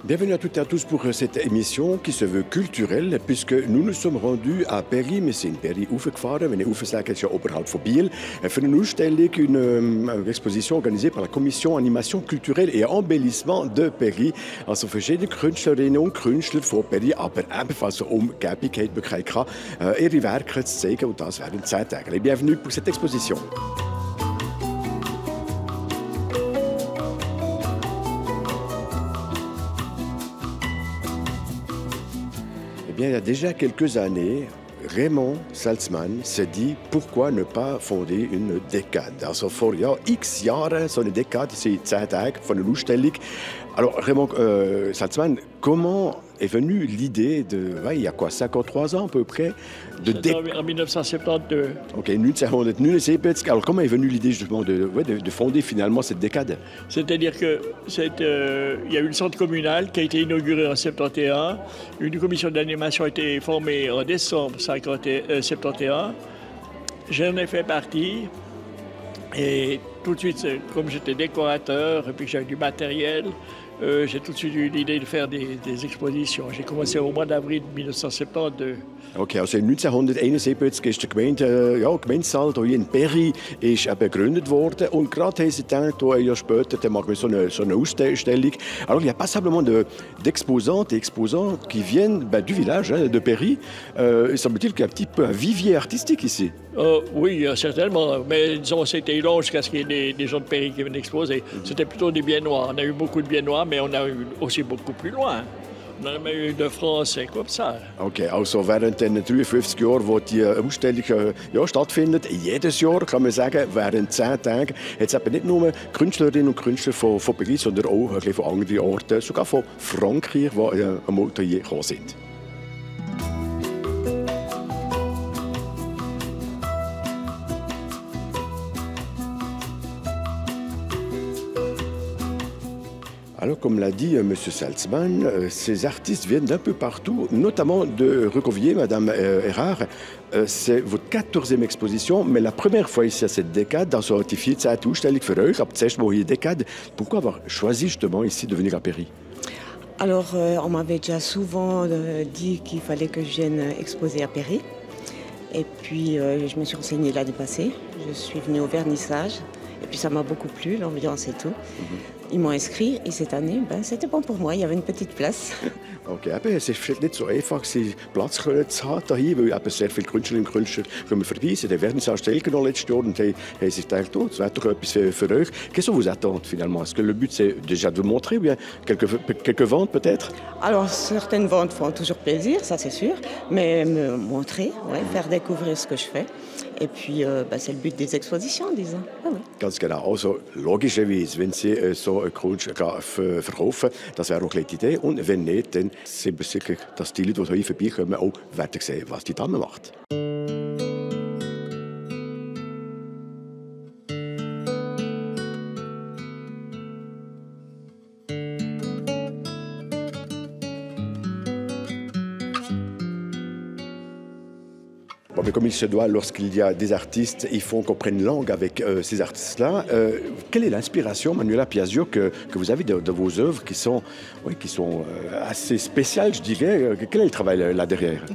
Bienvenue à toutes et à tous pour cette émission qui se veut culturelle, puisque nous nous sommes rendus à Péry. Wir sind Péry hochgefahren, wenn ich aufsage, ist ja oberhalb von Biel, für eine Ausstellung, une exposition organisée par la Commission Animation culturelle et Embellissement de Péry. Also verschiedene Künstlerinnen und Künstler von Péry, aber ebenfalls Umgebung haben Möglichkeit gehabt, ihre Werke zu zeigen, und das während 10 Tagen. Bienvenue pour cette exposition. Eh bien, il y a déjà quelques années, Raymond Salzman s'est dit, pourquoi ne pas fonder une décade? Also vor x Jahren, so eine Dekade, c'est 10 Tage von einer Ausstellung. Alors, Raymond Salzman, comment est venue l'idée de, il y a quoi, 53 ans à peu près, en 1972. Ok, 1979. Alors, comment est venue l'idée justement de fonder finalement cette décade? C'est-à-dire qu'il y a eu le centre communal qui a été inauguré en 71. Une commission d'animation a été formée en décembre 71. J'en ai fait partie. Et tout de suite, comme j'étais décorateur et puis que j'avais du matériel, j'ai tout de suite eu l'idée de faire des expositions. J'ai commencé au mois d'avril 1972. Okay, also 1971 ist der Gemeindesaal hier in Péry ist gegründet worden. Und gerade haben sie gedacht, ein Jahr später, dann machen wir so eine Ausstellung. Alors, il n'y a pas simplement d'exposantes et exposants qui viennent du village de Péry. Il semble-t-il qu'il y a un petit peu un vivier artistique ici. Oui, certainement. Mais disons, c'était long jusqu'à ce qu'il y ait des gens de Péry qui viennent exposer. C'était plutôt des biennois. On a eu beaucoup de biennois, mais on a eu aussi beaucoup plus loin. On a même eu de Français comme ça. Okay, also während den 53 Jahren, wo die Ausstellung stattfindet, jedes Jahr, kann man sagen, während 10 Tagen, hat es eben nicht nur Künstlerinnen und Künstler von Paris, sondern auch ein bisschen von anderen Orten, sogar von Frankreich, die am Atelier gekommen sind. Alors, comme l'a dit M. Salzman, ces artistes viennent d'un peu partout, notamment de Recovier, Madame Erard. C'est votre 14e exposition, mais la première fois ici à cette décade, dans so die 14. Ausstellung für euch, aber zuerst mal hier décade. Pourquoi avoir choisi justement ici de venir à Péry? Alors, on m'avait déjà souvent dit qu'il fallait que je vienne exposer à Péry. Et puis, je me suis renseignée l'année passée. Je suis venue au vernissage. Et puis ça m'a beaucoup plu, l'ambiance et tout. Ils m'ont inscrit et cette année, c'était bon pour moi, il y avait une petite place. Okay, eben, es ist vielleicht nicht so einfach, Platz zu haben hier, weil eben sehr viele Künstlerinnen und Künstler kommen vorbei. Sie haben Vernissage noch letztes Jahr und haben sich gedacht, das wäre doch etwas für euch. Qu'est-ce que vous attendez finalement? Est-ce que le but c'est déjà de vous montrer ou bien quelques ventes peut-être? Alors certaines ventes font toujours plaisir, ça c'est sûr, mais me montrer, faire découvrir ce que je fais. Et puis c'est le but des expositions, disons. Ah, oui. Ganz genau. Also logischerweise, wenn Sie so eine Kunst verkaufen, das wäre auch eine Idee. Und wenn nicht, dann sind wir sicher, dass die Leute, die hier vorbeikommen, auch werden sehen, was die Dame macht. Bon, mais comme il se doit, lorsqu'il y a des artistes, il faut qu'on prenne langue avec ces artistes-là. Quelle est l'inspiration, Manuela Piaggio, que vous avez de vos œuvres qui sont assez spéciales, je dirais? Quel est le travail là derrière?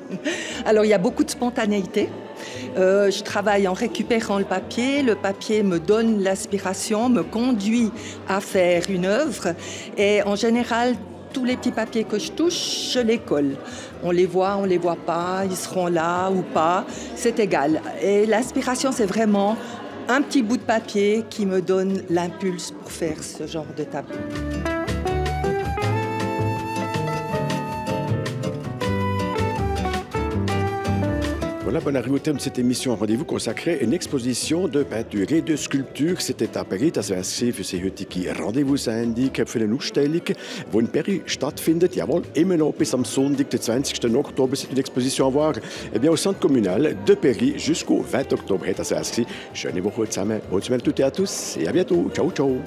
Alors, il y a beaucoup de spontanéité. Je travaille en récupérant le papier. Le papier me donne l'inspiration, me conduit à faire une œuvre. Et en général, tous les petits papiers que je touche, je les colle. On les voit pas, ils seront là ou pas, c'est égal. Et l'inspiration, c'est vraiment un petit bout de papier qui me donne l'impulse pour faire ce genre de tableau. Voilà, on arrive au terme de cette émission Rendez-vous consacrée à une exposition de peinture et de sculpture. C'était à Paris, das wäre für Sie heutige Rendezvous-Sendung für eine Ausstellung, die in Paris stattfindet. Jawohl, immer noch bis am Sonntag, den 20. Oktober, c'est une exposition à voir au Centre communal de Paris jusqu'au 20 octobre. Das wäre schöne Woche zusammen. Bonne semaine à toutes et à tous et à bientôt. Ciao, ciao.